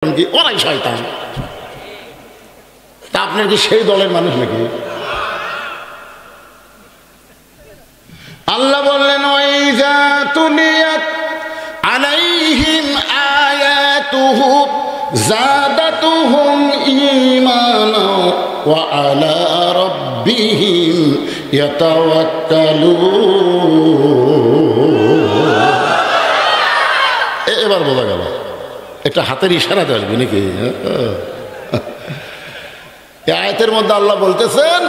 কি ওরাই শয়তান। তা আপনার কি সেই দলের মানুষ নাকি? আল্লাহ বললেন ওয়াইযা তুলিয়াত আলাইহিম আয়াতুহু যাদাতুহুম ঈমানা ওয়া আলা রাব্বিহিম ইয়াতাওয়াক্কালুন। এবার বোঝা গেল, একটা হাতের ইশারা দেওয়া যাবে নাকি? এই আয়াতের মধ্যে আল্লাহ বলতেছেন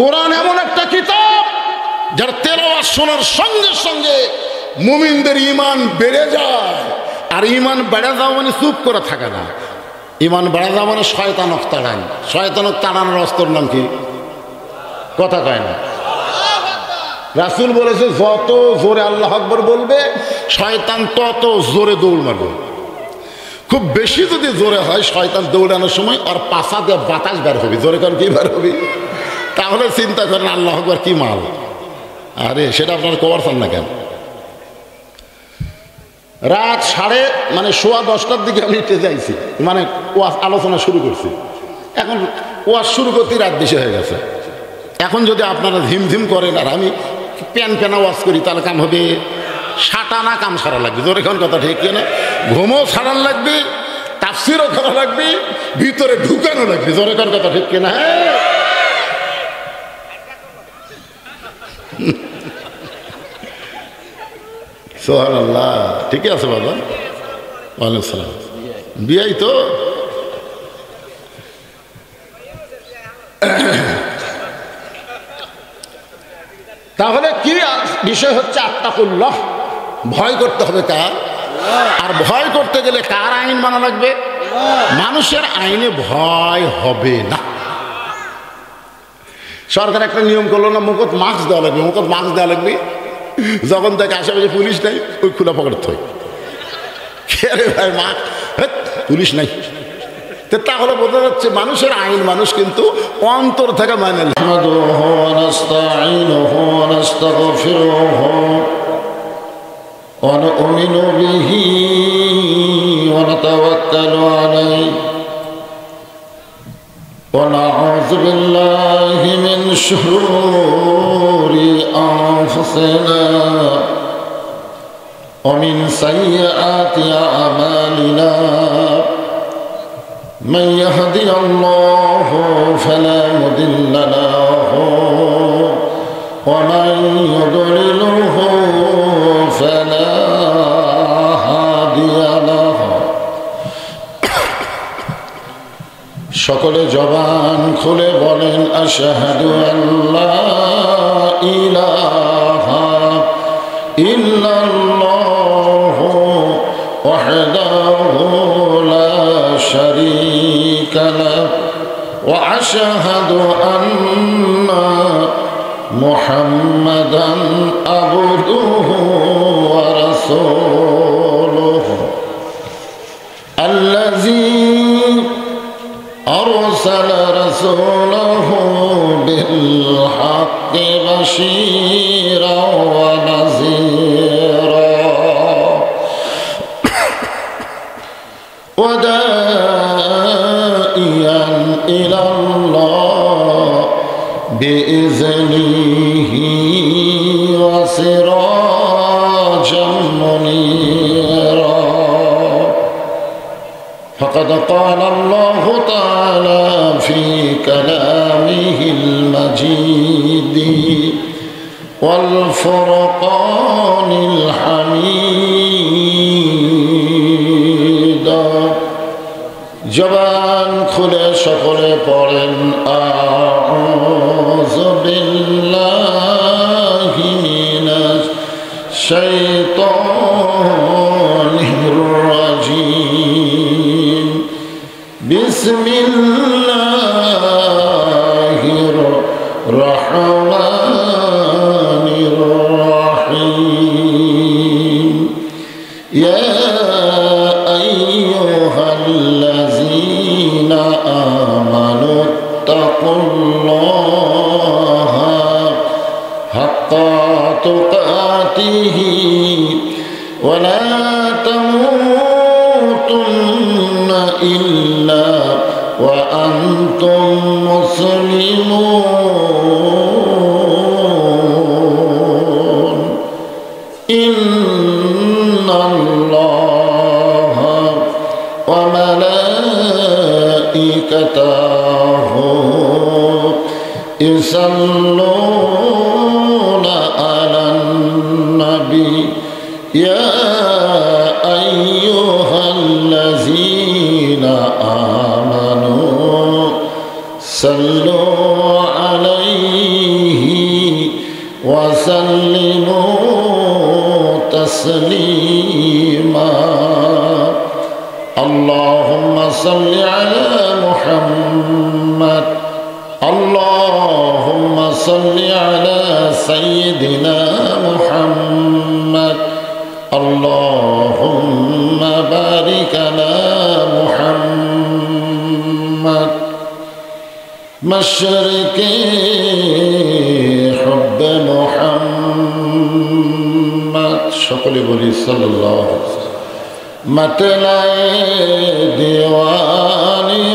কোরআন এমন একটা কিতাব যার তেলাওয়াত শোনার সঙ্গে সঙ্গে মুমিনদের ঈমান বেড়ে যায়। আর ঈমান বেড়ে যাওয়া মানে চুপ করে থাকে না, ঈমান বেড়ে যাওয়া মানে শয়তানক তাড়ান। শয়তানক তাড়ানোর অস্ত্রের নাম কি? কথা কয় না। রাসূল বলেছে যত জোরে আল্লাহু আকবার বলবে শয়তান তত জোরে দৌড় মারবে। খুব বেশি যদি জোরে হয় শয়তান দৌড়ানোর সময় আর পাছা দিয়ে বাতাস বের হবে। জোরে কারণ কি বের হবে? তাহলে চিন্তা করেন আল্লাহু আকবার কি মাল। আরে সেটা আপনারা কভার পান না কেন? রাত সোয়া 10টার দিকে আমি যাইছি, মানে ওয়াজ আলোচনা শুরু করছি। এখন ওয়াজ শুরু করতেই রাত বেশি হয়ে গেছে। এখন যদি আপনারা ঝিমঝিম করেন আর আমি প্যানা ওয়াজ করি তাহলে কাম হবে সাটানা কাম সারা লাগবে। জোরে এখন কথা ঠিক কিনা? ঘুমও সারান লাগবে, তাফসিরও করা লাগবে, ভিতরে ঢুকানো লাগবে। জোরে এখন কথা ঠিক কিনা? হ্যাঁ, সুবহানাল্লাহ। ঠিকই আছে বাবা। ওয়ালাইকুম সালাম। বিয়াই তো তাহলে কি বিষয় হচ্ছে আত্তাকুল্লাহ, ভয় করতে হবে কার? আর ভয় করতে গেলে কার আইন মানা লাগবে? মানুষের আইনে ভয় হবে না। সরকার একটা নিয়ম করলো না, মুখত মাস্ক দেওয়া লাগবে, মুখত মাস্ক দেওয়া লাগবে। যখন থেকে আশেপাশে পুলিশ নাই ওই খোলা পকেট থই রে ভাই মাস্ক, পুলিশ নাই। তাহলে বোঝা যাচ্ছে মানুষের আইন মানুষ কিন্তু অন্তর থেকে মানে ونؤمن به ونتوكل عليه ونعوذ بالله من شرور أنفسنا ومن سيئات أعمالنا من يهدي الله فلا مضل له ومن يضلله فلا هادي له। সকলে জবান খুলে বলেন আশহাদু আল্লা ইলাহা ইল্লাল্লাহু ওয়াহদাহু লা শারীকা লাহু ওয়া আশহাদু আন্না মুহাম্মাদান আবদুহু ওয়া রাসূলুহু আল্লাযী আরসালা রাসূলাহু বিল হাক্কি বাশীরাও ওয়া নাযীরা ওয়া দাঈয়ান ইলাল্লাহ বিইজনিহি ওয়া সিরাজাম মুনীরা। فقد قال الله تعالى في كلامه المجيد والفرقان الحميد। জবান খুলে সকলে পড়েন আউযু বিল্লাহি মিনাশ শাইতানির রাজীম। বিসমিল্লাহির রহমানির রহিম। ইয়া আইয়ুহাল্লাযীনা আমানু তাকুল্লাহা হাক্কা তুকাতিহি ওয়া লা তামুতুন্না إلا وأنتم مسلمون إن الله وملائكته يصلون على النبي يا أيها الذين آمنوا صلوا عليه وسلموا تسليما اللهم صل على محمد اللهم صل على سيدنا محمد اللهم بارك على محمد مشرق حب محمد সকলে বলি সাল্লাল্লাহু আলাইহি ওয়াসাল্লাম मतलाए दीवानी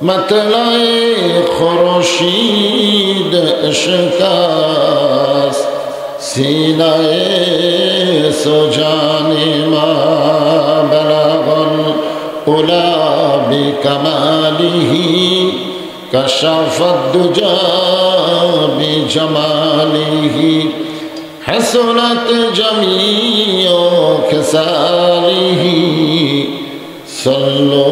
मतलाए खुर्शीद इश्कास सीनाए सुजानी बलगल उला बिकमालिही कशफत दुजा बिजमालिही हसनत जमीओ खसालिही सल्लो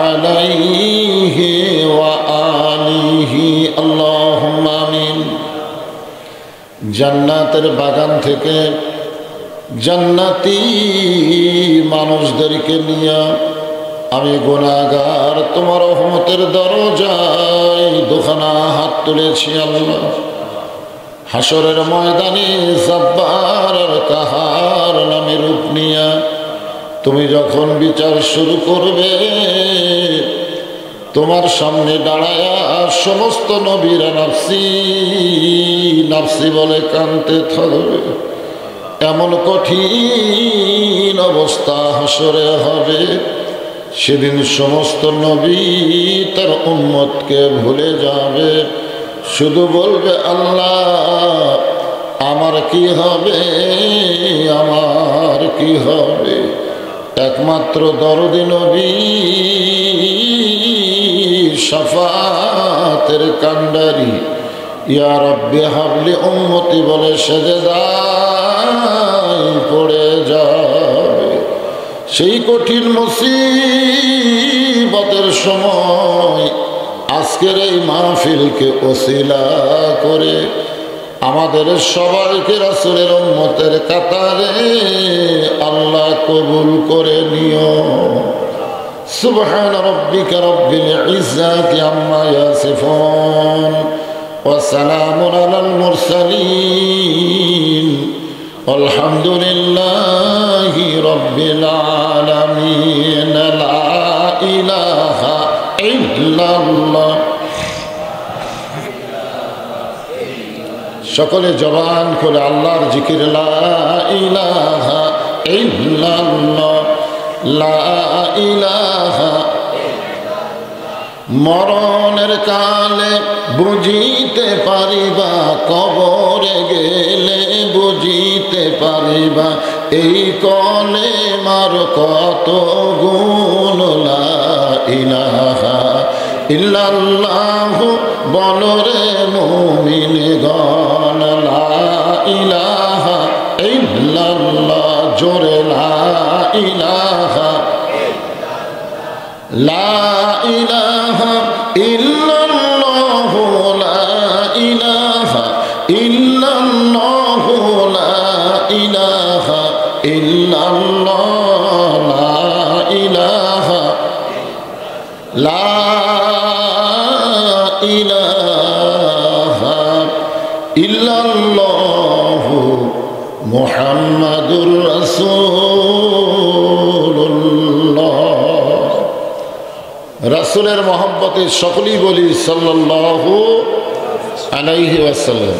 अलैहि व आलिहि अल्लाहुम्मा आमीन। জান্নাতের বাগান থেকে জান্নাতি মানুষদেরকে নিয়ে আমি গুনাহগার তোমার রহমতের দরজায় দুখানা হাত তুলেছি আল্লাহ। হাসরের ময়দানে জব্বার আর কাহার নামে রূপ নিয়া তুমি যখন বিচার শুরু করবে তোমার সামনে দাঁড়ায়া সমস্ত নবীরা নাফসি নাফসি বলে কাঁদতে থাকবে। এমন কঠিন অবস্থা হাসরে হবে, সেদিন সমস্ত নবী তার উম্মতকে ভুলে যাবে, শুধু বলবে আল্লাহ আমার কি হবে, আমার কি হবে। একমাত্র দরদি নবী শাফাতের কান্ডারি ইয়া রব্বি হাবলি উম্মতি বলে সেজদায় পড়ে যাবে। সেই কঠিন মুসিবতের সময় আজকের এই মাহফিলকে ওসিলা করে আমাদের সবাইকে রাসূলের উম্মতের কাতারে আল্লাহ কবুল করে নিও। সুবহান রাব্বিকা রাব্বিল ইজ্জাতি আম্মা ইয়াসিফুন ওয়া সালামুন আলাল মুরসালিন আলহামদুলিল্লাহি রাব্বিল আলামিন। লা ইলাহা ইল্লাল্লাহ। সকলে জবান করে আল্লাহর জিকির লা ইলাহা ইল্লাল্লাহ লা ইলাহা। মরণের কালে বুঝিতে পারিবা, কবরে গেলে বুঝিতে পারিবা, এই কলে মার কত গুণ। লা ইলাহা ইল্লাল্লাহু বলরে মুমিন গণ। লা ইলাহা ইল্লাল্লাহ জোরে লা ইলাহা লা ইলাহা ইল্লাল্লাহ লা ইলাহা ইল্লাল্লাহ লা ইলাহা ইল্লাল্লাহ লা ইলাহা লা ইলাহা ইল্লাল্লাহ মুহাম্মাদুর রাসূলুল্লাহ। রাসূলের মহব্বতে সকলেই বলি সাল্লাল্লাহু আলাইহি ওয়াসাল্লাম।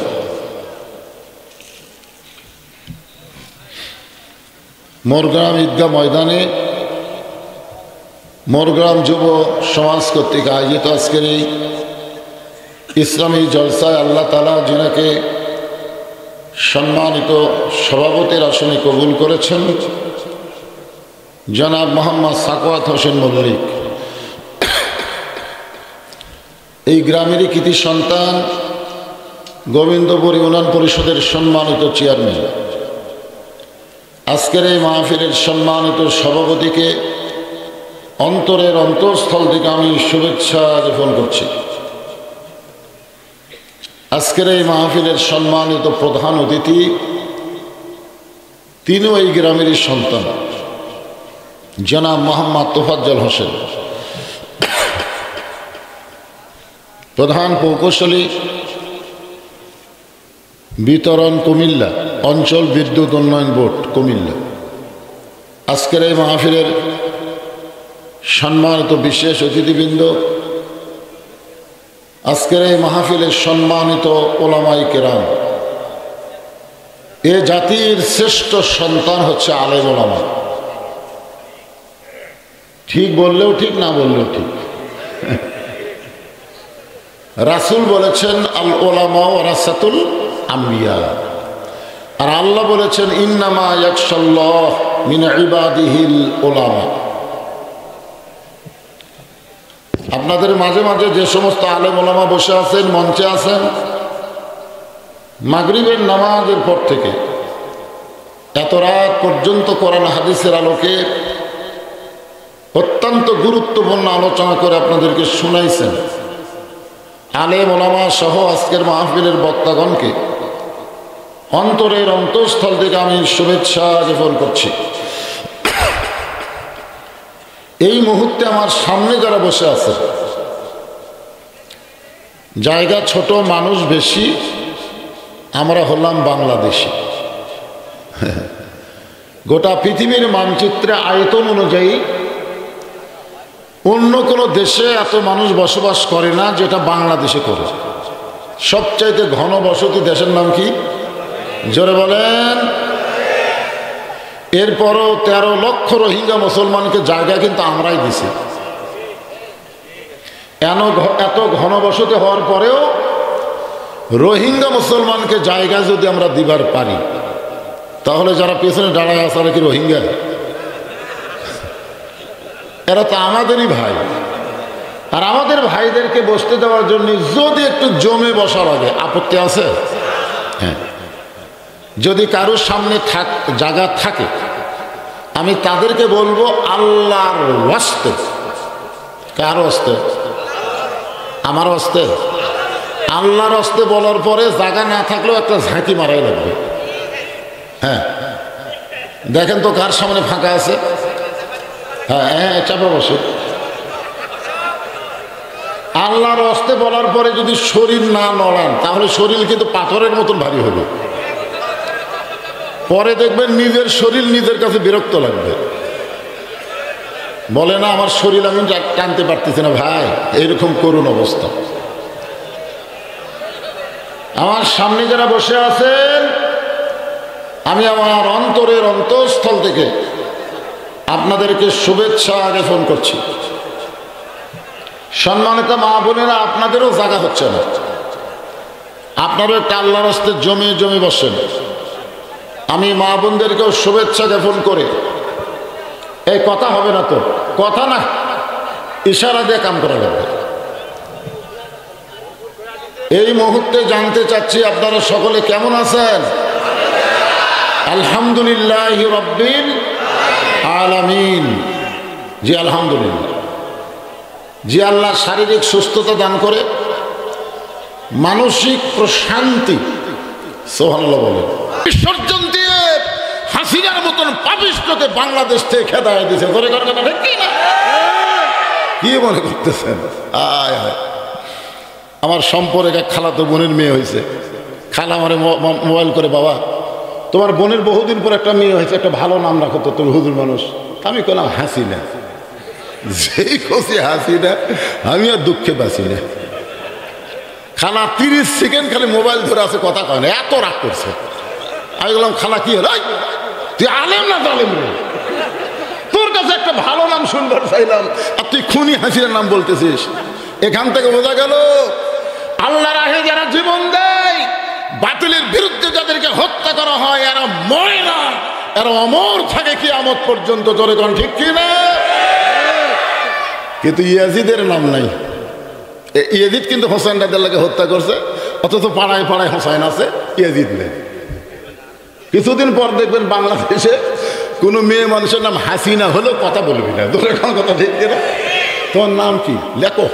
মোরগ্রাম ঈদগাহ ময়দানে মোরগ্রাম যুব সমাজ কর্তৃক আয়োজিত আজকের এই ইসলামী জলসায় আল্লাহ তাআলা যিনাকে সম্মানিত সভাপতির আসনে কবুল করেছেন, জনাব মোহাম্মদ সাখাওয়াত হোসেন মল্লিক, এই গ্রামেরই কৃতি সন্তান, গোবিন্দপুর ইউনিয়ন পরিষদের সম্মানিত চেয়ারম্যান। আজকের এই মাহফিলের সম্মানিত সভাপতিকে অন্তরের অন্তঃস্থল থেকে আমি শুভেচ্ছা জ্ঞাপন করছি। আজকের এই মাহফিলের সম্মানিত প্রধান অতিথি, তিনিও এই গ্রামেরই সন্তান, জনাব মোহাম্মদ তোফাজ্জল হোসেন, প্রধান প্রকৌশলী, বিতরণ কুমিল্লা অঞ্চল বিদ্যুৎ উন্নয়ন বোর্ড কুমিল্লা। আজকের এই মাহফিলের সম্মানিত বিশেষ অতিথিবৃন্দ, আজকের এই মাহফিলের সম্মানিত ওলামায়ে কেরাম। এ জাতির শ্রেষ্ঠ সন্তান হচ্ছে আলেম ওলামা। ঠিক বললেও ঠিক, না বললেও ঠিক। রাসূল বলেছেন আল ওলামা ওয়ারাসাতুল আম্বিয়া, আর আল্লাহ বলেছেন ইন্নামা ইয়াখশাল্লাহ মিন ইবাদিহিল ওলামা। আপনাদের মাঝে মাঝে যে সমস্ত আলেম ওলামা বসে আছেন, মঞ্চে আছেন, মাগরিবের নামাজের পর থেকে এত রাত পর্যন্ত কোরআন হাদিসের আলোকে অত্যন্ত গুরুত্বপূর্ণ আলোচনা করে আপনাদেরকে শুনাইছেন। আলেম ওলামা সহ আজকের মাহফিলের বক্তাগণকে অন্তরের অন্তঃস্থল থেকে আমি শুভেচ্ছা জ্ঞাপন করছি। এই মুহূর্তে আমার সামনে যারা বসে আছে, জায়গা ছোট, মানুষ বেশি, আমরা হলাম বাংলাদেশি। গোটা পৃথিবীর মানচিত্রে আয়তন অনুযায়ী অন্য কোনো দেশে এত মানুষ বসবাস করে না যেটা বাংলাদেশে করে। সবচাইতে ঘন বসতি দেশের নাম কি? জোরে বলেন। এরপরও 13 লক্ষ রোহিঙ্গা মুসলমানকে জায়গা কিন্তু আমরাই দিছি। এত ঘনবসতি হওয়ার পরেও রোহিঙ্গা মুসলমানকে জায়গা যদি আমরা দিবার পারি, তাহলে যারা পেছনে দাঁড়ায় আছে কি রোহিঙ্গা? এরা তো আমাদেরই ভাই। আর আমাদের ভাইদেরকে বসতে দেওয়ার জন্য যদি একটু জমে বসা লাগে, আপত্তি আছে? হ্যাঁ, যদি কারোর সামনে জায়গা থাকে, আমি তাদেরকে বলবো আল্লাহর ওয়াস্তে। কার ওয়াস্তে? আমার ওয়াস্তে। আল্লাহর ওয়াস্তে বলার পরে জায়গা না থাকলেও একটা ঝাঁকি মারাই লাগবে। হ্যাঁ, দেখেন তো কার সামনে ফাঁকা আছে। হ্যাঁ হ্যাঁ, চাপা বসে। আল্লাহর ওয়াস্তে বলার পরে যদি শরীর না নড়ান, তাহলে শরীর কিন্তু পাথরের মতন ভারী হবে। পরে দেখবেন নিজের শরীর নিজের কাছে বিরক্ত লাগবে। বলে না আমার শরীর আমি টানতে পারতেছি না। ভাই, এইরকম করুণ অবস্থা। আমার সামনে যারা বসে আছেন, আমি আমার অন্তরের অন্তঃস্থল থেকে আপনাদেরকে শুভেচ্ছা জ্ঞাপন করছি। সম্মানিত মা বোনেরা, আপনাদেরও জায়গা হচ্ছে না, আপনারও একটা আল্লাহর রাস্তায় জমে জমে বসেন। আমি মা বোনদেরকেও শুভেচ্ছা জ্ঞাপন করে, এই কথা হবে না তো, কথা না, ইশারা দিয়ে কাম করা লাগবে। এই মুহূর্তে জানতে চাচ্ছি আপনারা সকলে কেমন আছেন? আলহামদুলিল্লাহ রাব্বিল আলামিন। জি আলহামদুলিল্লাহ। জি আল্লাহ শারীরিক সুস্থতা দান করে, মানসিক প্রশান্তি, সুবহানাল্লাহ বলে, বিসর্জন দিয়ে হাসিনার মতন পাপিষ্ঠকে বাংলাদেশ থেকে খেদায় দিয়েছে। করে কথা ঠিক কি না? কি মনে করতেছেন? আয় আয়, আমার সম্পর্কে এক খালাতো বোনের মেয়ে হয়েছে। খালা আমারে মোবাইল করে, বাবা তোমার বোনের বহুদিন পর একটা মেয়ে হয়েছে, একটা ভালো নাম রাখো তো, তুমি হুজুর মানুষ। আমি বললাম হাসিনা। যেই খুশি হাসিনা, আমি আর দুঃখে বাঁচি না। খালা 30 সেকেন্ড খালি মোবাইল ধরে আছে, কথা কয় না, এত রাগ করছে। আমি বললাম খালা কি হলো? তুই আলেম না জালেম রে? তোর কাছে একটা ভালো নাম শুনে শুনবার চাইলাম, আর তুই খুনি হাসিনার নাম বলতেছিস। এখান থেকে বোঝা গেল আল্লাহর রাহে যারা জীবন দেয়, বাতিলের বিরুদ্ধে যাদেরকে হত্যা করা হয়, এরা মরে না, এরা অমর থাকে কিয়ামত পর্যন্ত। জোরে কোন ঠিক কি না? কিন্তু ইয়াজিদের নাম নাই। ইয়াজিদ কিন্তু হোসেন রাদিয়াল্লাহকে হত্যা করছে, অথচ পাড়ায় পাড়ায় হোসেন আছে, ইয়াজিদ নেই। কিছুদিন পর দেখবেন বাংলাদেশে কোনো মেয়ে মানুষের নাম হাসিনা হলেও কথা বলবি না। তোর এখন কথা ঠিক না? তোমার নাম কি? লেখো।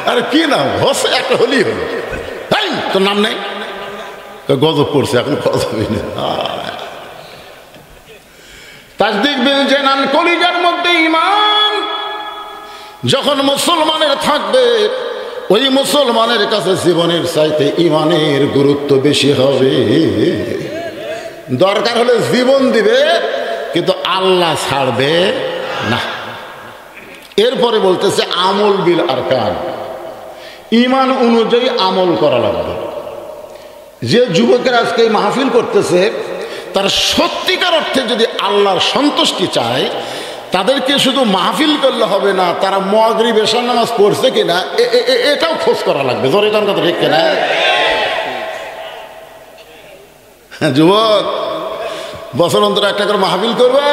আরে কি নাম? হোসেন একটা হলেই হলো। তাই তোর নাম নেই? গজব পড়ছে, এখন কথা বলি না। তাসদিক বিল জানান, কলিজার মধ্যে ঈমান যখন মুসলমানের থাকবে, ওই মুসলমানের কাছে জীবনের চাইতে ঈমানের গুরুত্ব বেশি হবে। দরকার হলে জীবন দিবে, কিন্তু আল্লাহ ছাড়বে না। এরপরে বলতেছে আমল বিল আরকান, ঈমান অনুযায়ী আমল করা লাগবে। যে যুবকেরা আজকে মাহফিল করতেছে, তারা সত্যিকার অর্থে যদি আল্লাহর সন্তুষ্টি চায়, তাদেরকে শুধু মাহফিল করলে হবে না, তারা মাগরিব এশার নামাজ পড়ছে কিনা এটাও খোঁজ করা লাগবে। জোরে কোন কথা ঠিক কিনা? যুবক, বছর অন্তর একটা করে মাহফিল করবা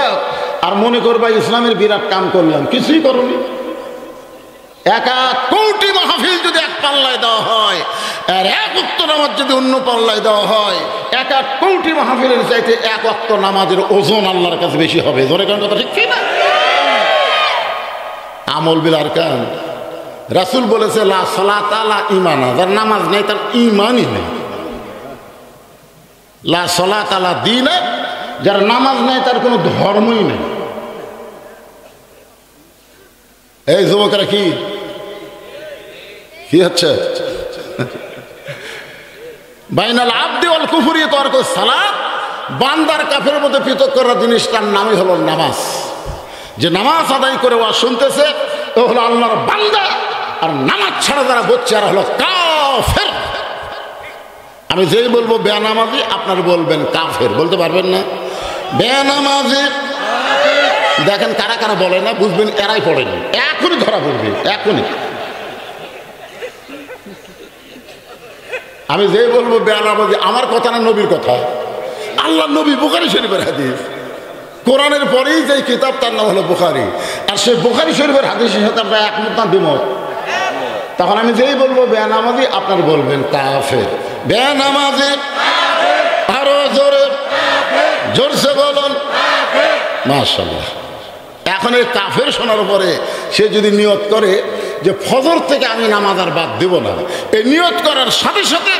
আর মনে করবা ইসলামের বিরাট কাম করলাম, কিছুই করনি। 1 কোটি মাহফিল যদি এক পাল্লায় দেওয়া হয়, আর 1 ওয়াক্ত নামাজ যদি অন্য পাল্লায় দেওয়া হয়, 1 কোটি মাহফিলের চাইতে 1 ওয়াক্ত নামাজের ওজন আল্লাহর কাছে বেশি হবে। জোরে কোন কথা ঠিক কি না? আমল বিল আরকান, রাসূল বলেছে লা সালাতা লা ঈমানা, যার নামাজ নেই তার ঈমানই নেই। লা সালাতা লা দীনা, যার নামাজ নেই তার কোনো ধর্মই নেই। এই যুবকরা কি হচ্ছে? বাইনাল আবদি ওয়াল কুফরি তারকুস সালাত, বান্দার কাফের মধ্যে পৃথক করার জিনিসটার নামই হলো নামাজ। যে নামাজ আদায় করে ওয়া শুনতেছে ও হলো আল্লাহর বান্দা, আর নামাজ ছাড়া যারা বলছে আর হলো কাফের। আমি যেই বলবো বেনামাজি, আপনার বলবেন কাফের, বলতে পারবেন না? বেনামাজি দেখেন কারা কারা বলে না, বুঝবেন এরাই পড়েনি, এখনই ধরা পড়বে, এখনই। আমি যেই বলবো বেনামাজি, আমার কথা না নবীর কথা। আল্লাহ নবী বুখারী শরীফের হাদিস, কোরআনের পরেই যে কিতাব তার নাম হলো বুখারী, আর সেই বুখারী শরীফের হাদিসের সাথে আমরা একমত না দ্বিমত? তখন আমি যেই বলবো বেনামাজি, আপনার বলবেন কাফের। বেনামাজি আরো জোরে জোরসে বলুন মাশাআল্লাহ। এখন এই কাফের শোনার পরে সে যদি নিয়ত করে যে ফজর থেকে আমি নামাজ আর বাদ দেব না, এই নিয়ত করার সাথে সাথে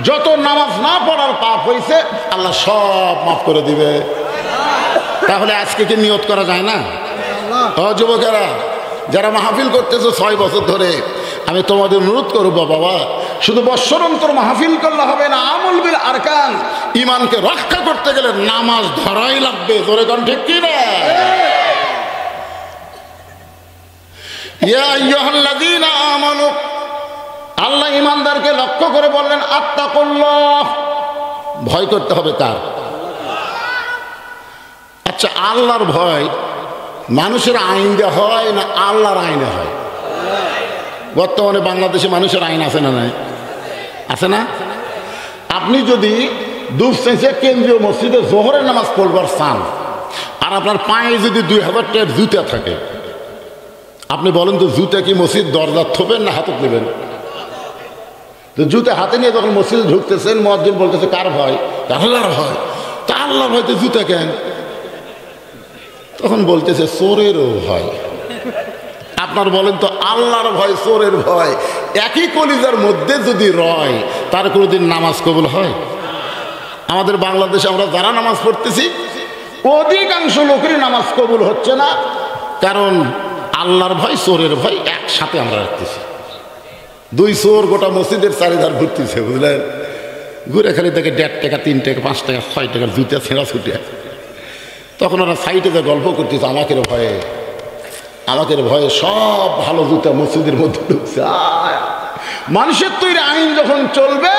যত নামাজ না পড়ার পাপ হয়েছে আল্লাহ সব মাফ করে দিবে। তাহলে আজকে কি নিয়ত করা যায় না? ও যুবকেরা যারা মাহফিল করতেছে 6 বছর ধরে, আমি তোমাদের অনুরোধ করবো বাবা, শুধু বৎসর অন্তর মাহফিল করলে হবে না, আমল বিল আরকান, ঈমানকে রক্ষা করতে গেলে নামাজ ধরাই লাগবে। জোরে কোন ঠিক কি না? ইয়া আইয়ুহাল্লাযীনা আমানু, আল্লাহ ঈমানদারকে লক্ষ্য করে বললেন আত্তাকুল্লাহ, ভয় করতে হবে কার? আচ্ছা, আল্লাহর ভয় মানুষের আইন দিয়ে হয় না আল্লাহর আইনে হয়? বর্তমানে বাংলাদেশে মানুষের আইন আছে না নাই? আছে না? আপনি যদি দুপসেঁচে কেন্দ্রীয় মসজিদে জোহরের নামাজ পড়বার চান, আর আপনার পায়ে যদি 2000 টাকার জুতা থাকে, আপনি বলেন তো জুতা কি মসজিদ দরজা থবেন না হাতে নেবেন? তো জুতা হাতে নিয়ে যখন মসজিদে ঢুকতেছেন, মুয়াজ্জিন বলতেছে কার ভয়? আল্লাহর ভয়। তা আল্লাহর ভয়তে জুতা কেন? তখন বলতেছে চোরেরও ভয়। আপনার বলেন তো আল্লাহর ভয় চোরের ভয় একই কলিজার মধ্যে যদি রয়, তার কোনোদিন নামাজ কবুল হয়? আমাদের বাংলাদেশে আমরা যারা নামাজ পড়তেছি, অধিকাংশ লোকেরই নামাজ কবুল হচ্ছে না, কারণ আল্লাহর ভয় চোরের ভয় একসাথে আমরা রাখতেছি। 2 চোর গোটা মসজিদের চারিধার ঘুরতেছে, বুঝলেন? ঘুরে খালি দেখে 1.5 টাকা 3 টাকা 5 টাকা 6 টাকার জুতা ছেঁড়া ছুটে। তখন ওরা সাইডে যে গল্প করতেছে আমাকে ভয়ে সব ভালো জুতা মসজিদের মধ্যে ঢুকছে। মানুষের তৈরি আইন যখন চলবে,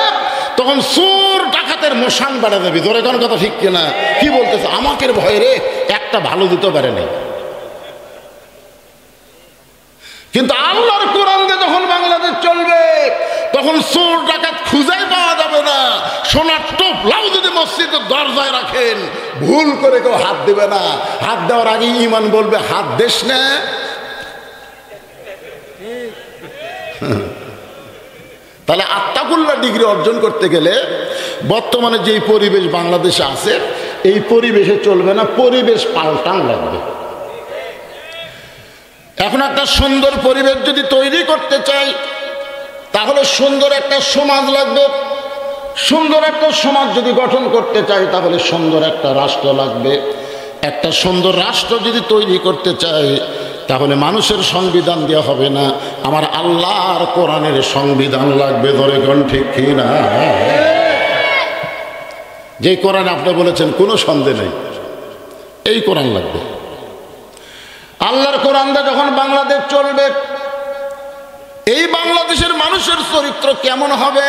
তখন চোর ডাকাতের মশান বেড়ে যাবে। ধরে কোন কথা ঠিক কিনা? কি বলতেছে? আমাকে ভয়ে রে একটা ভালো জুতো বেড়ে নেই। কিন্তু আল্লাহর কোরআন দিয়ে যখন বাংলাদেশ চলবে তখন চোর ডাকাত খুঁজেই পাওয়া যাবে না। সোনার টোপলাও যদি মসজিদের দরজায় রাখেন ভুল করে কেউ হাত দেবে না। হাত দেওয়ার আগে ঈমান বলবে হাত দেশ না। তাহলে আত্তাকুল্লাহ ডিগ্রি অর্জন করতে গেলে বর্তমানে যেই পরিবেশ বাংলাদেশে আছে এই পরিবেশে চলবে না, পরিবেশ পাল্টান লাগবে। এখন একটা সুন্দর পরিবেশ যদি তৈরি করতে চাই তাহলে সুন্দর একটা সমাজ লাগবে। সুন্দর একটা সমাজ যদি গঠন করতে চাই তাহলে সুন্দর একটা রাষ্ট্র লাগবে। একটা সুন্দর রাষ্ট্র যদি তৈরি করতে চাই তাহলে মানুষের সংবিধান দেওয়া হবে না, আমার আল্লাহর কোরআনের সংবিধান লাগবে। ধরে কোন ঠিক কি না? যে কোরআন আপনি বলেছেন কোনো সন্দেহ নেই, এই কোরআন লাগবে। আল্লাহর কোরআনটা যখন বাংলাদেশ চলবে এই বাংলাদেশের মানুষের চরিত্র কেমন হবে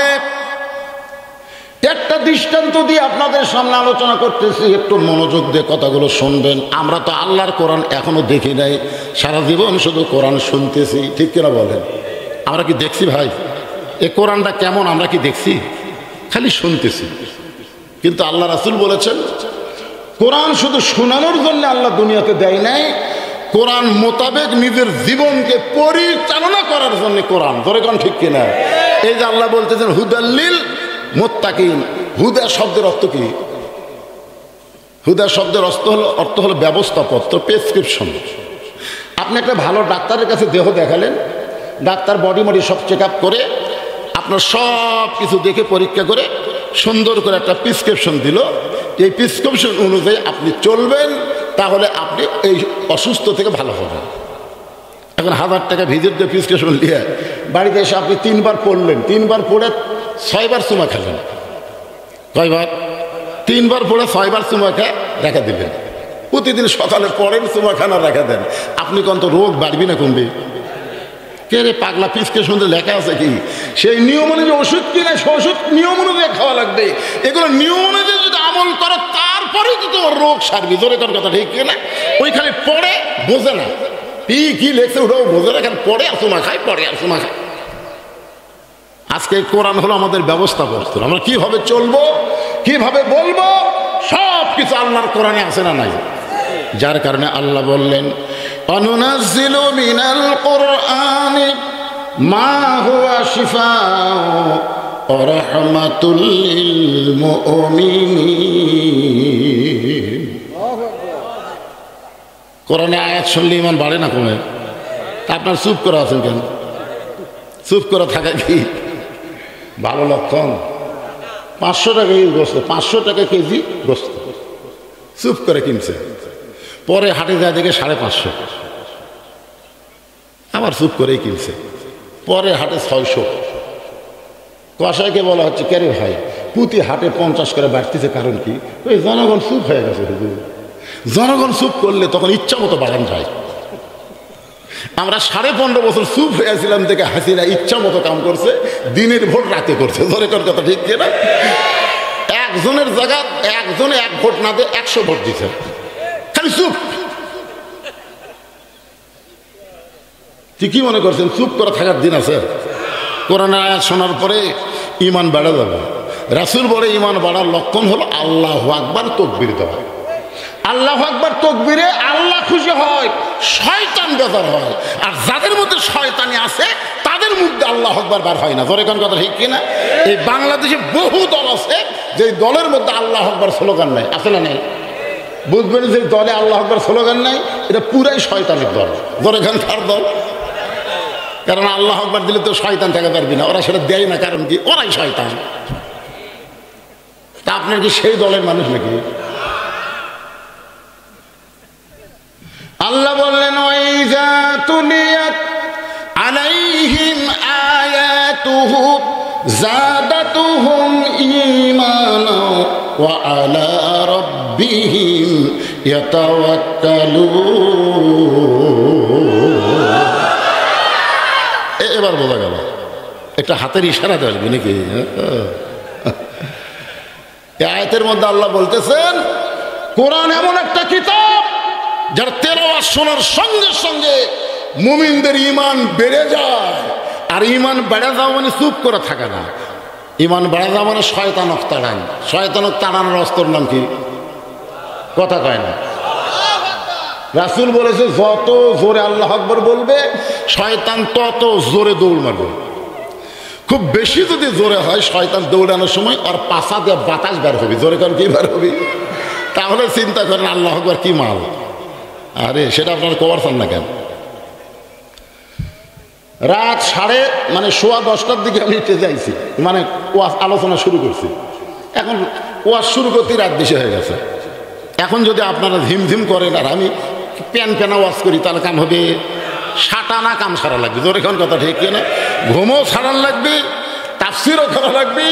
একটা দৃষ্টান্ত দিয়ে আপনাদের সামনে আলোচনা করতেছি, একটু মনোযোগ দিয়ে কথাগুলো শুনবেন। আমরা তো আল্লাহর কোরআন এখনো দেখি নাই, সারা জীবন শুধু কোরআন শুনতেছি, ঠিক কিনা বলেন? আমরা কি দেখছি ভাই এ কোরআনটা কেমন? আমরা কি দেখছি? খালি শুনতেছি। কিন্তু আল্লাহ রাসূল বলেছেন কোরআন শুধু শোনানোর জন্য আল্লাহ দুনিয়াতে দেয় নাই, কোরআন মোতাবেক নিজের জীবনকে পরিচালনা করার জন্য কোরআন। ধরে কোন ঠিক কিনা? এই যে আল্লাহ বলতেছেন হুদাল্লিল মুত্তাকিন। হুদা শব্দের অর্থ কি? হুদা শব্দের অর্থ হলো ব্যবস্থাপত্র, প্রেসক্রিপশন। আপনি একটা ভালো ডাক্তারের কাছে দেহ দেখালেন, ডাক্তার বডি মডি সব চেক আপ করে আপনার সব কিছু দেখে পরীক্ষা করে সুন্দর করে একটা প্রেসক্রিপশন দিল। এই প্রেসক্রিপশন অনুযায়ী আপনি চলবেন, তাহলে আপনি এই অসুস্থ থেকে ভালো হবেন। এখন 1000 টাকা ভিজিট দিয়ে প্রেসক্রিপশন নিয়ে বাড়িতে এসে আপনি 3 বার পড়লেন, 3 বার পড়ে 6 বার চুমা খেলেন। কয়বার? 3 বার পড়ে 6 বার চুমা খেয়ে রেখে দিবেন। প্রতিদিন সকালে পড়েন, চুমা খানা রেখে দেন। আপনি কোন তো রোগ বাড়বি না কমবে? কে রে পাগলা, প্রেসক্রিপশন লেখা আছে কি সেই নিয়ম অনুযায়ী ওষুধ কিনে সে ওষুধ নিয়ম অনুযায়ী খাওয়া লাগবে। এগুলো নিয়ম অনুযায়ী যদি আমল করো তারপরেই তো তোমার রোগ সারবি। জোরে কর কথা ঠিক কিনা? ওইখানে পড়ে বোঝে না কি লেখছে ওটাও বোঝে না, এখানে পড়ে আর চুমা খায়, পড়ে আর চুমা খায়। আজকে কোরআন হলো আমাদের ব্যবস্থাপত্র। আমরা কিভাবে চলবো, কিভাবে বলবো, সব কিছু আল্লাহর কোরআনে আছে না নাই? যার কারণে আল্লাহ বললেন অনুনাজ্জিলু মিনাল কুরআনি মা হুয়া শিফাউ ওয়া রাহমাতুল লিল মুমিনিন। কোরআনে আয়াত শুনলে ঈমান বাড়ে না কমে? আপনার চুপ করে আছেন কেন? চুপ করে থাকা কি ভালো লক্ষণ? 500 টাকা গোস্ত, 500 টাকা কেজি গোস্ত চুপ করে কিনছে, পরে হাটে যায় দেখে 550, আবার চুপ করেই কিনছে, পরে হাটে 600। কসাইকে বলা হচ্ছে কে রে ভাই প্রতি হাটে 50 করে বাড়তেছে, কারণ কি? ওই জনগণ চুপ হয়ে গেছে। জনগণ চুপ করলে তখন ইচ্ছা মতো বাড়ান যায়। আমরা 15.5 বছর চুপ হয়েছিলাম দেখে হাসিনা ইচ্ছা মতো কাম করছে, দিনের ভোট রাতে করছে। ধরে কর কথা ঠিক কিনা? একজনের জায়গা একজনে 1 ভোট না দিয়ে 100 ভোট দিচ্ছে, খালি চুপ। তুই কি মনে করছেন চুপ করে থাকার দিন আছে? কোরআনের আয়াত শোনার পরে ঈমান বেড়ে যাবে। রাসূল বলে ঈমান বাড়ার লক্ষণ হলো আল্লাহু আকবার তাকবীর দেওয়া। আল্লাহু আকবার তাকবীরে আল্লাহ খুশি হয়, শয়তান বেজার হয়। আর যাদের মধ্যে শয়তানি আছে তাদের মধ্যে আল্লাহু আকবার বার হয় না। জোরে কোন কথা ঠিক কিনা? এই বাংলাদেশে বহু দল আছে যে দলের মধ্যে আল্লাহু আকবার স্লোগান নাই, আছে না নাই? বুঝবেন যে দলে আল্লাহু আকবার স্লোগান নাই, এটা পুরাই শয়তানের দল। জোরে কোন কার দল? কারণ আল্লাহু আকবার দিলে তো শয়তান থাকা পারবি না, ওরা সেটা দেয় না, কারণ কি? ওরাই শয়তান। তা আপনার কি সেই দলের মানুষ নাকি? আল্লাহ বললেন ওয়াইজা তুলিয়াত আলাইহিম আয়াতুহু যাদাতুহুম ঈমানা ওয়া আলা রাব্বিহিম ইয়াতাওয়াক্কালুন। এবার বোঝা গেল, একটা হাতের ইশারা দেওয়া নাকি? এই আয়াতের মধ্যে আল্লাহ বলতেছেন কোরআন এমন একটা কিতাব যার তেলাওয়াত শোনার সঙ্গে সঙ্গে মুমিনদের ঈমান বেড়ে যায়। আর ঈমান বেড়ে যাওয়া মানে চুপ করে থাকে না, ঈমান বেড়ে যাওয়া মানে শয়তানক তাড়ান। শয়তানক তাড়ানোর অস্ত্রের নাম কি? কথা কয় না। রাসূল বলেছে যত জোরে আল্লাহু আকবার বলবে শয়তান তত জোরে দৌড় মারবে। খুব বেশি যদি জোরে হয় শয়তান দৌড়ানোর সময় আর পাছা দিয়ে বাতাস বের হবে, জোরে কারণ কি বের হবে? তাহলে চিন্তা করেন আল্লাহু আকবার কি মাল। আরে সেটা আপনারা করছেন না কেন? রাত সোয়া 10টার দিকে আমি যাইছি, মানে ওয়াজ আলোচনা শুরু করছি। এখন ওয়াজ শুরু করতে রাত বেশি হয়ে গেছে। এখন যদি আপনারা ঝিমঝিম করেন আর আমি প্যানা ওয়াজ করি তাহলে কাম হবে সাটানা কাম সারা লাগবে। জোরে এখন কথা ঠিক কিনা? ঘুমও সারান লাগবে, তাফসিরও করা লাগবে,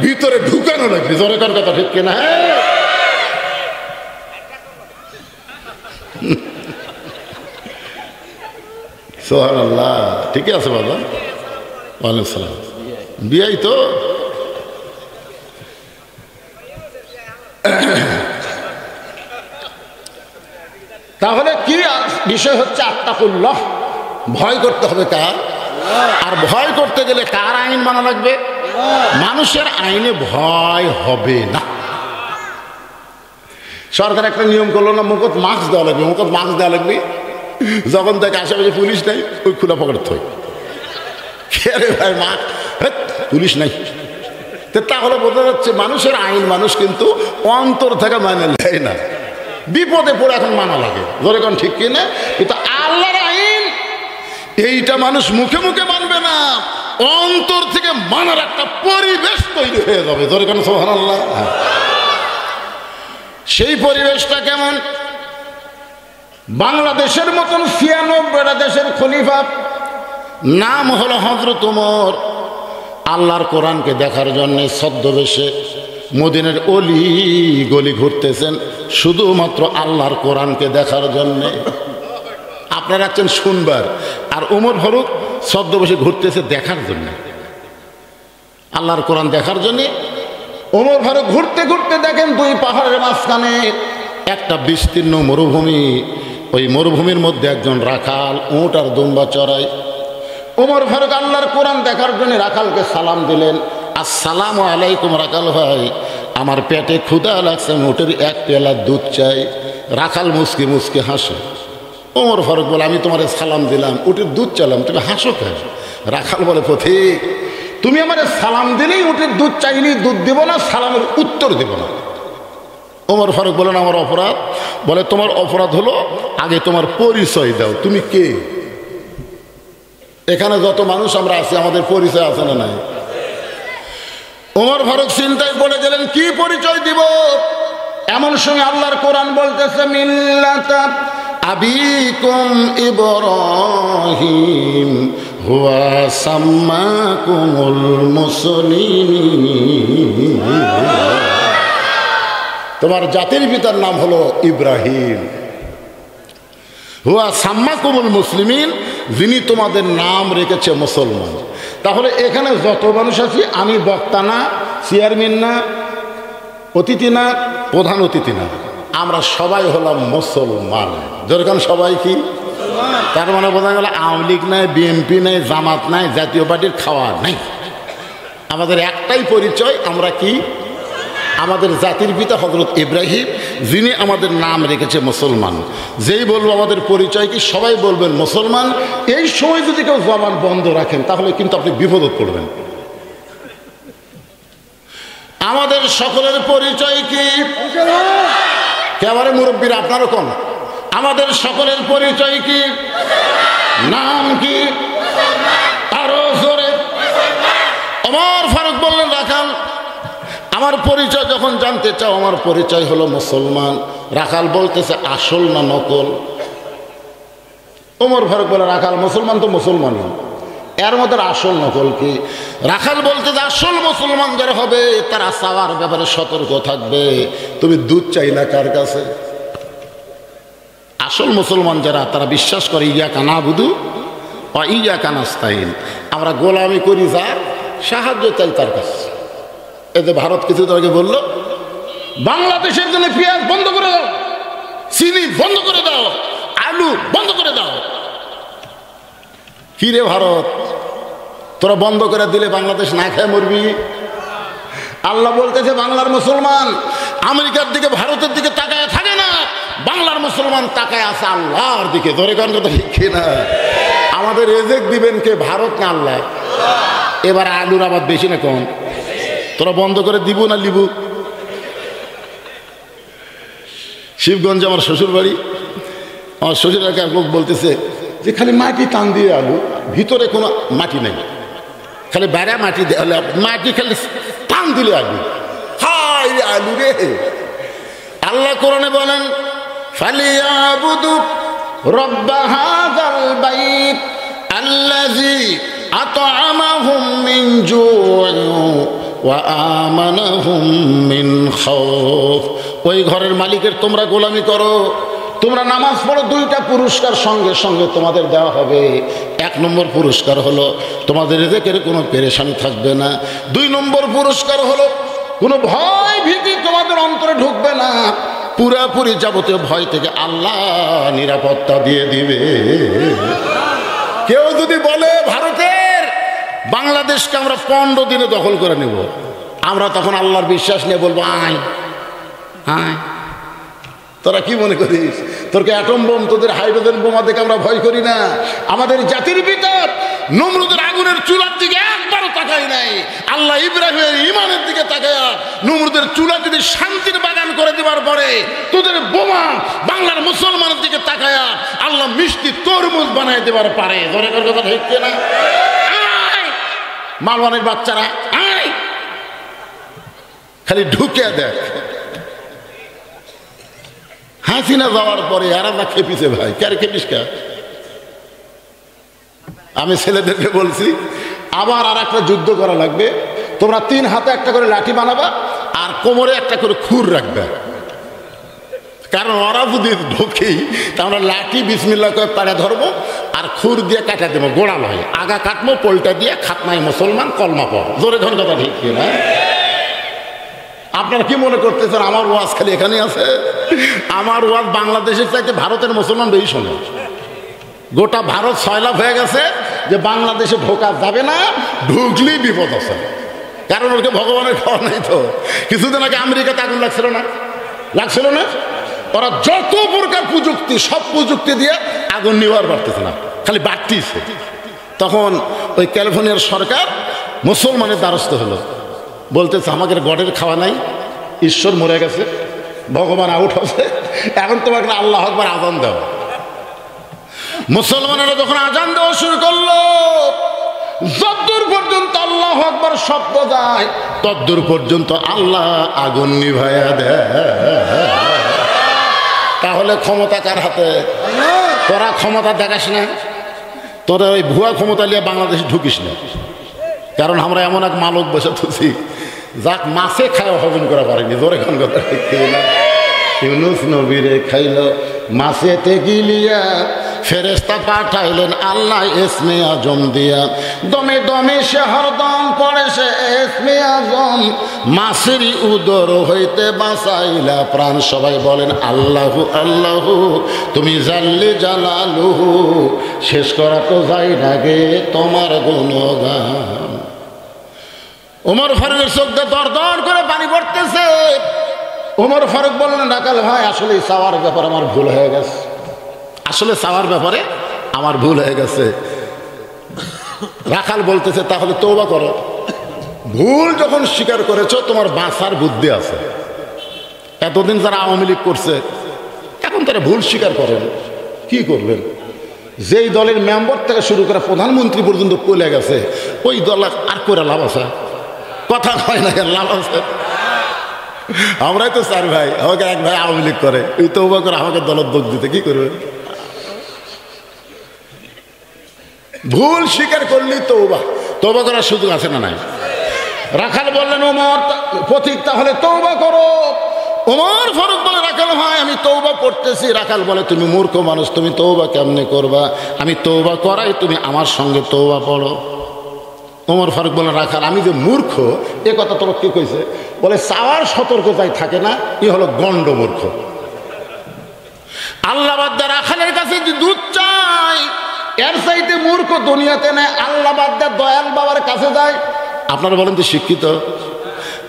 ভিতরে ঢুকানো লাগবে। জোরে এখন কথা ঠিক কিনা? হ্যাঁ সুবহানাল্লাহ, ঠিকই আছে বাবা। ওয়ালাইকুম সালাম। বিয়াই তো তাহলে কি বিষয় হচ্ছে আত্তাকুল্লাহ, ভয় করতে হবে কার? আর ভয় করতে গেলে কার আইন মানা লাগবে? মানুষের আইনে ভয় হবে না। সরকার একটা নিয়ম করলো না, মুখত মাস্ক দেওয়া লাগবে, মুখত মাস্ক দেওয়া লাগবে। যখন তাকে আশেপাশে পুলিশ নাই ওই খোলা পকেট থই রে ভাই মাস্ক, পুলিশ নাই। তাহলে বোঝা যাচ্ছে মানুষের আইন মানুষ কিন্তু অন্তর থেকে মানে নেয় না, বিপদে পড়ে এখন মানা লাগে। ধরে কোন ঠিক কিনা? কিন্তু আল্লাহর আইন এইটা মানুষ মুখে মুখে মানবে না, অন্তর থেকে মানার একটা পরিবেশ তৈরি হয়ে যাবে। ধরে কোন সুবহানাল্লাহ। সেই পরিবেশটা কেমন? বাংলাদেশের মতন ৯৬টা দেশের খলিফা, নাম হলো হযরত ওমর, আল্লাহর কোরআনকে দেখার জন্য ছদ্মবেশে মদিনার অলি গলি ঘুরতেছেন শুধুমাত্র আল্লাহর কোরআনকে দেখার জন্য। আপনারা আছেন শুনবার, আর ওমর ফারুক ছদ্মবেশে ঘুরতেছে দেখার জন্য, আল্লাহর কোরআন দেখার জন্য। ওমর ফারুক ঘুরতে ঘুরতে দেখেন দুই পাহাড়ের মাঝখানে একটা বিস্তীর্ণ মরুভূমি। ওই মরুভূমির মধ্যে একজন রাখাল উট আর দুম্বা চড়ায়। ওমর ফারুক আল্লাহর কোরআন দেখার জন্য রাখালকে সালাম দিলেন, আসসালামু আলাইকুম রাখাল ভাই, আমার পেটে ক্ষুধা লাগছে, উটের এক পেলা দুধ চাই। রাখাল মুসকি মুসকি হাসে। ওমর ফারুক বলে আমি তোমার সালাম দিলাম, উটের দুধ চাইলাম, তুমি হাসো কেন? রাখাল বলে পথিক তুমি আমার সালাম দিলেই উটের দুধ চাইনি, দুধ দেব না, সালামের উত্তর দেব না। ওমর ফারুক বলেন আমার অপরাধ? বলে তোমার অপরাধ হলো আগে তোমার পরিচয় দাও, তুমি কে? এখানে যত মানুষ আমরা আছি আমাদের পরিচয় আছে না নাই? ওমর ফারুক চিন্তায় পড়ে গেলেন কি পরিচয় দিব। এমন সময় আল্লাহর কোরআন বলতেছে মিল্লাতা আবিকুম ইব্রাহিম হুয়া সাম্মাকুমুল মুসলিমিন, তোমার জাতির পিতার নাম হলো ইব্রাহিম। হুয়া সাম্মাকুমুল মুসলিমিন, যিনি তোমাদের নাম রেখেছে মুসলমান। তাহলে এখানে যত মানুষ আছি, আমি বক্তা না, চেয়ারম্যান না, অতিথি না, প্রধান অতিথি না, আমরা সবাই হলাম মুসলমান। যেরকম সবাই কি? তার মানে বোঝা গেল আওয়ামী লীগ নাই, বিএনপি নাই, জামাত নাই, জাতীয় পার্টির খাওয়া নাই। আমাদের একটাই পরিচয়, আমরা কি? আমাদের জাতির পিতা হযরত ইব্রাহিম, যিনি আমাদের নাম রেখেছে মুসলমান। যেই বলবো আমাদের পরিচয় কি, সবাই বলবেন মুসলমান। এই সময় যদি কেউ জবান বন্ধ রাখেন তাহলে কিন্তু আপনি বিপদে পড়বেন। আমাদের সকলের পরিচয় কি? কেবারে মুরব্বীরা আপনারও কম। আমাদের সকলের পরিচয় কি? নাম কি? আরো জোরে। ওমর ফারুক বললেন রাখাল আমার পরিচয় যখন জানতে চাও, আমার পরিচয় হলো মুসলমান। রাখাল বলতেছে আসল না নকল? ওমর ফারুক বলে রাখাল মুসলমান তো মুসলমানই, এর মধ্যে আসল নকল কি? রাখাল বলতেছে আসল মুসলমান যারা হবে তারা চাওয়ার ব্যাপারে সতর্ক থাকবে। তুমি দুধ চাইলা কার কাছে? আসল মুসলমান যারা, তারা বিশ্বাস করে ইয়াকা নাবুদু ওয়া ইয়াকা নাস্তাইন, আমরা গোলামি করি যার, সাহায্য চাই তার কাছে। এতে ভারত কিছু আগে বললো বাংলাদেশের জন্য পেঁয়াজ বন্ধ করে দাও, চিনি বন্ধ করে দাও, আলু বন্ধ করে দাও। কি রে ভারত, তোরা বন্ধ করে দিলে বাংলাদেশ না খেয়ে মরবি। আল্লাহ বলতেছে বাংলার মুসলমান আমেরিকার দিকে ভারতের দিকে তাকায় থাকে না, বাংলার মুসলমান তাকায় আছে আল্লাহর দিকে। ধরে কারণ কথা ঠিক না? আমাদের রেজেক দিবেন কে, ভারত না আল্লাহ? এবার আলুর আবাদ বেশি না কম? তোরা বন্ধ করে দিব না লিবু? শিবগঞ্জে আমার শ্বশুর বাড়ি, আমার শ্বশুর এক লোক বলতেছে যে খালি মাটি টান দিয়ে আলু, ভিতরে কোনো মাটি নেই, খালি বেড়া মাটি দেওয়ালে মাটি খালি টান দিলে আলু। হায় রে আলু রে! আল্লাহ কোরআনে বলেন ফালিয়াবুদু রব্ব হাযাল বাইত আল্লাযী আত'আমাহুম মিন জু'ইন ওয়া আমানাহুম মিন খাউফ। ওই ঘরের মালিকের তোমরা গোলামি করো, তোমরা নামাজ পড়ো, দুইটা পুরস্কার সঙ্গে সঙ্গে তোমাদের দেওয়া হবে। এক নম্বর পুরস্কার হলো তোমাদের রিজিকের কোনো পেরেশানি থাকবে না। দুই নম্বর পুরস্কার হলো কোনো ভয় ভীতি তোমাদের অন্তরে ঢুকবে না, পুরাপুরি যাবতীয় ভয় থেকে আল্লাহ নিরাপত্তা দিয়ে দিবে। কেউ যদি বলে ভারতের বাংলাদেশকে আমরা 15 দিনে দখল করে নেব, আমরা তখন আল্লাহর বিশ্বাস নিয়ে বলবো আয় আয়। তোরা কি মনে করিস তোরকে অ্যাটম বোম, তোদের হাইড্রোজেন বোমা দেখে আমরা ভয় করি না? আমাদের জাতির ভিতর নমরুদের আগুনের চুলার দিকে একবারও তাকাই নাই। আল্লাহ ইব্রাহিমের ইমানের দিকে তাকায়া নমরুদের চুলা যদি শান্তির বাগান করে দেওয়ার পরে তোদের বোমা বাংলার মুসলমানের দিকে তাকায়া আল্লাহ মিষ্টি তরমুজ বানাই দেওয়ার পারে। ধরে কথা ঠিক না? মালওয়ানের বাচ্চারা আয়, খালি ঢুকে দেখ। হাসিনা যাওয়ার পরে আর আমরা খেপিছে ভাই, কে খেপিস কে? আমি ছেলেদেরকে বলছি আবার আর একটা যুদ্ধ করা লাগবে, তোমরা 3 হাতে একটা করে লাঠি বানাবা আর কোমরে একটা করে খুর রাখবে, কারণ ওরা যদি ঢোকেই তা আমরা লাঠি বিসমিল্লাহ করে পাড়ে ধরবো আর খুর দিয়ে কাটা দেবো, গোড়া নয়, আগা কাটবো, পোলটা দিয়ে খাতনায় মুসলমান কলমা পড়। জোরে ধন কথা ঠিক কিনা? আপনারা কি মনে করতেছেন আমার ওয়াজ খালি এখানে আছে? আমার ওয়াজ বাংলাদেশের চাইতে ভারতের মুসলমান বেশি শোনে। গোটা ভারত সয়লাভ হয়ে গেছে যে বাংলাদেশে ঢোকা যাবে না, ঢুকলেই বিপদ আছে, কারণ ওকে ভগবানের খাওয়া নাই। তো কিছুদিন আগে আমেরিকাতে আগুন লাগছিল না? লাগছিল না? ওরা যত প্রকার প্রযুক্তি, সব প্রযুক্তি দিয়ে আগুন নিবার পারতেছে না, খালি বাড়তিছে। তখন ওই ক্যালিফোর্নিয়ার সরকার মুসলমানের দ্বারস্থ হলো, বলতেছে আমাদের গডের খাওয়া নাই, ঈশ্বর মরে গেছে, ভগবান আউট হবে, এখন তোমাকে আল্লাহ আকবার আজান দাও। মুসলমানেরা যখন আজান দেওয়া শুরু করলো, যতদূর পর্যন্ত আল্লাহ আকবার শব্দ যায় ততদূর পর্যন্ত আল্লাহ আগুন নিভাইয়া দেয়। তাহলে ক্ষমতা কার হাতে? তোরা ক্ষমতা দেখাস না, তোরা ওই ভুয়া ক্ষমতা নিয়ে বাংলাদেশে ঢুকিস না, কারণ আমরা এমন এক মালক বসে থাকি যাক মাছে খায় হজম করা পারেনি। জোরে খান কথা ঠিক না? ইউনুস নবীরে খাইল মাছেতে গিলিয়া, ফেরেশতা পাঠাইলেন আল্লাহ ইসমে আজম দিয়া, দমে দমে সে হরদম পড়ে সে ইসমে আজম, মাছেরই উদর হইতে বাঁচাইলা প্রাণ। সবাই বলেন আল্লাহু আল্লাহু, তুমি জানলে জালালুহু, শেষ করা তো যাই না গে তোমার গুণগান। ওমর ফারুকের চোখ দিয়ে দর দর করে পানি পড়তেছে। ওমর ফারুক বললেন রাখাল ভাই, আসলে চাওয়ার ব্যাপারে আমার ভুল হয়ে গেছে, আসলে চাওয়ার ব্যাপারে আমার ভুল হয়ে গেছে। রাখাল বলতেছে তাহলে তওবা করো, ভুল যখন স্বীকার করেছো তোমার বাঁচার বুদ্ধি আছে। এতদিন যারা আওয়ামী লীগ করছে এখন তারা ভুল স্বীকার করেন, কি করবেন? যেই দলের মেম্বার থেকে শুরু করে প্রধানমন্ত্রী পর্যন্ত পলে গেছে, ওই দল আর করে লাভ আছে? কথা হয় না, লাভ আছে? আমরাই তো 4 ভাই, আমাকে এক ভাই আওয়ামী লীগ করে, ওই তওবা করে আমাকে দলের দোষ দিতে কি করবে? ভুল স্বীকার করলেই তওবা করার সুযোগ আছে না নাই? রাখাল বললেন ওমর পথিক তাহলে তওবা করো। ওমর ফারুক বলে রাখাল ভাই আমি তওবা করতেছি। রাখাল বলে তুমি মূর্খ মানুষ, তুমি তওবা কেমনে করবা? আমি তওবা করাই, তুমি আমার সঙ্গে তওবা পড়ো। ওমর ফারুক বলে রাখাল আমি যে মূর্খ এ কথা তোমার কি কইছে? বলে চাওয়ার সতর্কতায় থাকে না, এ হলো গণ্ড মূর্খ। আল্লাহ বাদ্দা রাখালের কাছে যে দুধ চাই, এর চাইতে মূর্খ দুনিয়াতে নেই, আল্লাহ বাদ দিয়ে দয়াল বাবার কাছে যায়। আপনারা বলেন তো শিক্ষিত?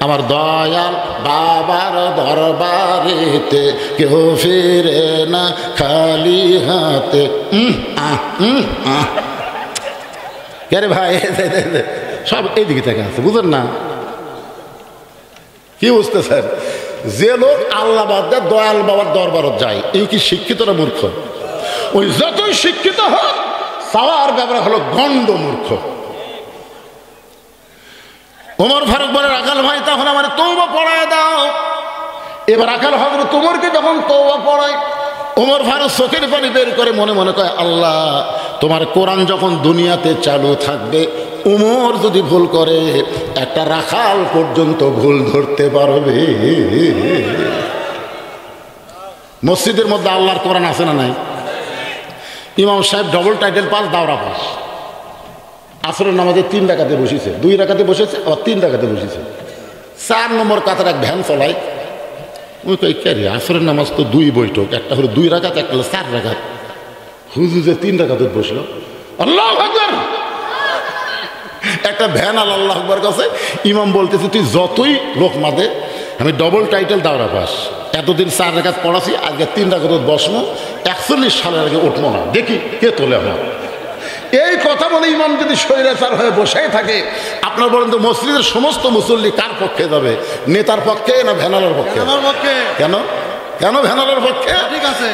আমার দয়াল বাবার দরবারেতে কেউ ফিরে না খালি হাতে। কে রে ভাই, সব এইদিকে থেকে আছে, বুঝেন না? কি বুঝতে স্যার? যে লোক আল্লাহ বাদ দিয়ে দয়াল বাবার দরবারত যায়, এই কি শিক্ষিত না মূর্খ? ওই যতই শিক্ষিত হোক, চাওয়ার ব্যাপার হলো গণ্ড মূর্খ। ওমর ফারুক বলে, রাখাল ভাই তাহলে আমার তওবা পড়ায় দাও। এবার রাখাল হযরত ওমরকে যখন তওবা পড়ায়, ওমর ফারুক চোখের পানি বের করে মনে মনে কয়, আল্লাহ তোমার কোরআন যখন দুনিয়াতে চালু থাকবে, ওমর যদি ভুল করে একটা রাখাল পর্যন্ত ভুল ধরতে পারবে। মসজিদের মধ্যে আল্লাহর কোরআন আছে না নাই? ইমাম সাহেব ডবল টাইটেল পাস, দাওরা পাস। আসরের নামাজে 3 রাকাতে বসেছে, 2 রাকাতে বসেছে, আবার 3 রাকাতে বসেছে। 4 নম্বর কাতার এক ভ্যান চলায়। ওই কই ক্যারি আসরের নামাজ তো 2 বৈঠক, একটা হলো 2 রাকাত, একটা হলো 4 রাকাত। হুজুর যে 3 রাকাতে বসলো, আল্লাহু আকবার। একটা ভ্যান আল্লাহু আকবার কাছে ইমাম বলতেছে, তুই যতই লোক মাদে, আমি ডবল টাইটেল দাওরা পাস। এতদিন 4 রাকাত পড়াছি, আজকে 3 রাকাত বসবো, 41 সালের আগে উঠবো না, দেখি কে তোলে আমার। এই কথা বলে ইমাম যদি স্বৈরাচার হয়ে বসেই থাকে, আপনার বলেন তো মসজিদের সমস্ত মুসল্লি কার পক্ষে যাবে? নেতার পক্ষে না ভ্যানালার পক্ষে? কেন কেন ভ্যানালার পক্ষে?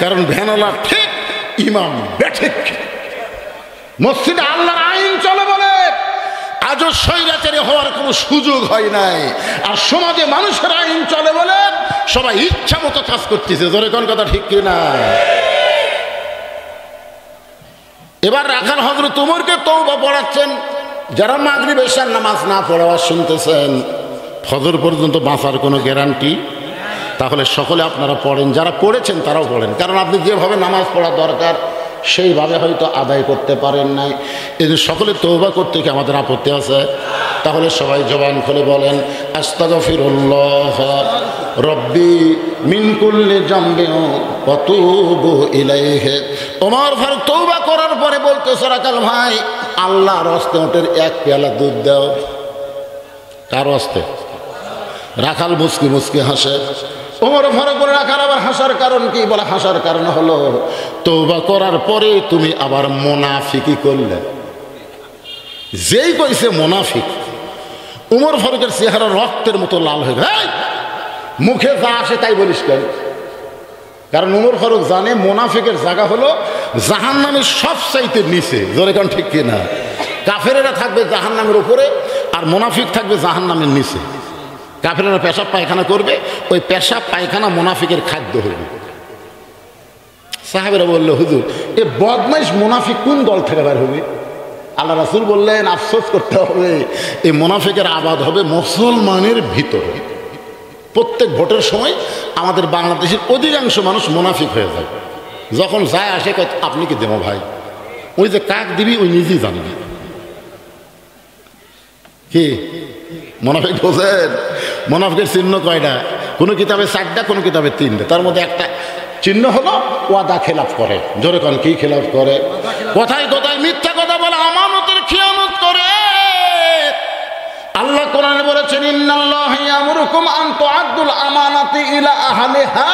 কারণ ভ্যানালা ঠিক, ইমাম বেঠিক। মসজিদে আল্লাহর আইন চলে বলে আজও স্বৈরাচারী হওয়ার কোনো সুযোগ হয় নাই। আর সমাজে মানুষের আইন চলে বলে সবাই ইচ্ছা মতো কাজ করতেছে। জোরে কোন কথা ঠিক কিনা? এবার রাখাল হযরত ওমরকে তওবা পড়াচ্ছেন। যারা মাগরিব এশার নামাজ না পড়াবার শুনতেছেন, ফজর পর্যন্ত বাঁচার কোনো গ্যারান্টি? তাহলে সকলে আপনারা পড়েন, যারা পড়েছেন তারাও পড়েন। কারণ আপনি যেভাবে নামাজ পড়া দরকার সেইভাবে হয়তো আদায় করতে পারেন নাই। এই যে সকলে তওবা করতে কি আমাদের আপত্তি আছে? তাহলে সবাই জবান খুলে বলেন, আস্তাগফিরুল্লাহ রব্বি মিন কুল্লি জামবিন ওয়া তুবু ইলাইহি। ওমর ফারুক তওবা করার পরে বলতেছে, রাখাল ভাই আল্লাহর হস্তে ওটের 1 পেয়ালা দুধ দাও। কার হস্তে? রাখাল মুস্কি মুস্কি হাসে। ওমর ফারুক বলে, রাখাল আবার হাসার কারণ কি? বলে, হাসার কারণ হলো তওবা করার পরে তুমি আবার মুনাফিকি করলে। যেই কইছে মুনাফিক, ওমর ফারুকের চেহারা রক্তের মতো লাল হয়ে গেল। মুখে যা আসে তাই বলিস কেন? কারণ ওমর ফারুক জানে মুনাফিকের জায়গা হলো জাহান্নামের সবচাইতে নিচে। জোরে কোন ঠিক কিনা? কাফেরেরা থাকবে জাহান্নামের উপরে, আর মুনাফিক থাকবে জাহান্নামের নিচে। কাফেরেরা পেশাব পায়খানা করবে, ওই পেশাব পায়খানা মুনাফিকের খাদ্য হবে। সাহাবেরা বলল, হুজুর এ বদমাইশ মুনাফিক কোন দল থেকে বের হবে? আল্লাহ রাসূল বললেন, আফসোস করতে হবে, এই মুনাফিকের আবাদ হবে মুসলমানের ভিতরে। প্রত্যেক ভোটের সময় আমাদের বাংলাদেশের অধিকাংশ মানুষ মুনাফিক হয়ে যায়। যখন যায় আসে কয়, আপনি কি দেবো ভাই? ওই যে কাক দিবি ওই নিজেই জানবি। কি মুনাফিক বোঝেন? মুনাফিকের চিহ্ন কয়টা? কোনো কিতাবে 4টা, কোনো কিতাবে 3টা। তার মধ্যে একটা চিহ্ন হলো ওয়াদা খেলাফ করে। জোরে কোন কি খেলাফ করে? কথায় কথায় মিথ্যা কথা বলে, আমানতের খিয়ানত করে। আল্লাহ কোরআনে বলেছেন, ইন্নাল্লাহা ইয়ামুরুকুম আন তুআদ্দুল আমানাতি ইলা আহলিহা।